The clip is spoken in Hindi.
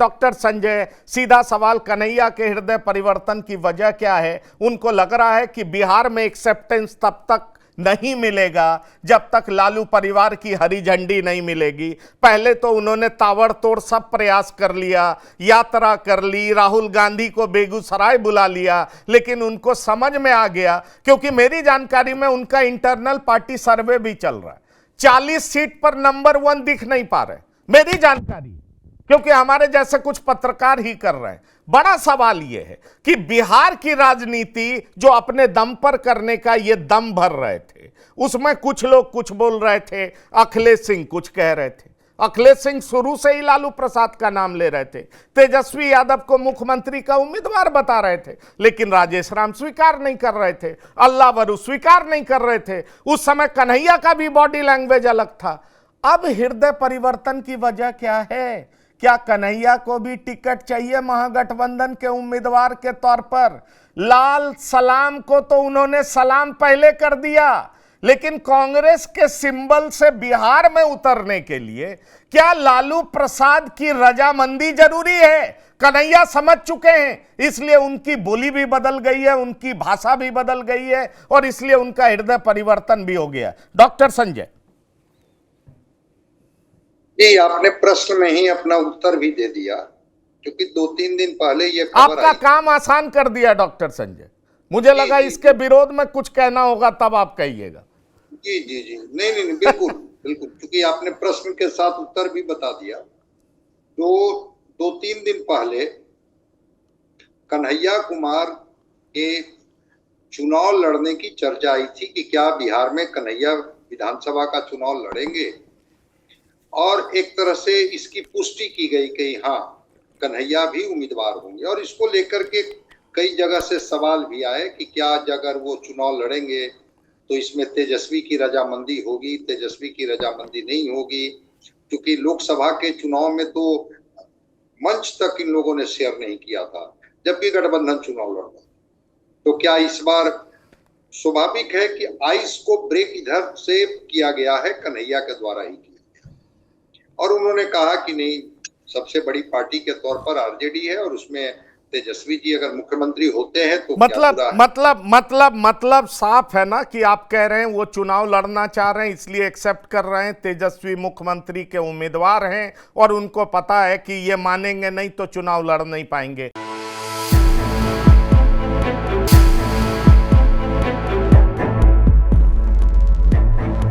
डॉक्टर संजय, सीधा सवाल, कन्हैया के हृदय परिवर्तन की वजह क्या है? उनको लग रहा है कि बिहार में एक्सेप्टेंस तब तक नहीं मिलेगा जब तक लालू परिवार की हरी झंडी नहीं मिलेगी। पहले तो उन्होंने ताबड़तोड़ सब प्रयास कर लिया, यात्रा कर ली, राहुल गांधी को बेगूसराय बुला लिया, लेकिन उनको समझ में आ गया, क्योंकि मेरी जानकारी में उनका इंटरनल पार्टी सर्वे भी चल रहा है, 40 सीट पर नंबर 1 दिख नहीं पा रहे, मेरी जानकारी, क्योंकि हमारे जैसे कुछ पत्रकार ही कर रहे हैं। बड़ा सवाल यह है कि बिहार की राजनीति जो अपने दम पर करने का ये दम भर रहे थे, उसमें कुछ लोग कुछ बोल रहे थे, अखिलेश सिंह कुछ कह रहे थे। अखिलेश सिंह शुरू से ही लालू प्रसाद का नाम ले रहे थे, तेजस्वी यादव को मुख्यमंत्री का उम्मीदवार बता रहे थे, लेकिन राजेश राम स्वीकार नहीं कर रहे थे, अल्लाह वरू स्वीकार नहीं कर रहे थे। उस समय कन्हैया का भी बॉडी लैंग्वेज अलग था। अब हृदय परिवर्तन की वजह क्या है? क्या कन्हैया को भी टिकट चाहिए महागठबंधन के उम्मीदवार के तौर पर? लाल सलाम को तो उन्होंने सलाम पहले कर दिया, लेकिन कांग्रेस के सिंबल से बिहार में उतरने के लिए क्या लालू प्रसाद की रजामंदी जरूरी है? कन्हैया समझ चुके हैं, इसलिए उनकी बोली भी बदल गई है, उनकी भाषा भी बदल गई है, और इसलिए उनका हृदय परिवर्तन भी हो गया। डॉक्टर संजय जी, आपने प्रश्न में ही अपना उत्तर भी दे दिया, क्योंकि 2-3 दिन पहले ये खबर आपका काम आसान कर दिया डॉक्टर संजय। मुझे लगा इसके विरोध में कुछ कहना होगा, तब आप कहिएगा। जी जी जी, नहीं, बिल्कुल बिल्कुल, क्योंकि आपने प्रश्न के साथ उत्तर भी बता दिया। 2-3 दिन पहले कन्हैया कुमार के चुनाव लड़ने की चर्चा आई थी कि क्या बिहार में कन्हैया विधानसभा का चुनाव लड़ेंगे, और एक तरह से इसकी पुष्टि की गई कि हाँ, कन्हैया भी उम्मीदवार होंगे, और इसको लेकर के कई जगह से सवाल भी आए कि क्या अगर वो चुनाव लड़ेंगे तो इसमें तेजस्वी की रजामंदी होगी, तेजस्वी की रजामंदी नहीं होगी, क्योंकि लोकसभा के चुनाव में तो मंच तक इन लोगों ने शेयर नहीं किया था जब भी गठबंधन चुनाव लड़ा। तो क्या इस बार स्वाभाविक है कि आइस को ब्रेक इधर से किया गया है, कन्हैया के द्वारा ही किया गया, और उन्होंने कहा कि नहीं, सबसे बड़ी पार्टी के तौर पर आरजेडी है, और उसमें तेजस्वी जी अगर मुख्यमंत्री होते हैं तो मतलब साफ है ना कि आप कह रहे हैं वो चुनाव लड़ना चाह रहे हैं, इसलिए एक्सेप्ट कर रहे हैं, तेजस्वी मुख्यमंत्री के उम्मीदवार हैं, और उनको पता है कि ये मानेंगे नहीं तो चुनाव लड़ नहीं पाएंगे।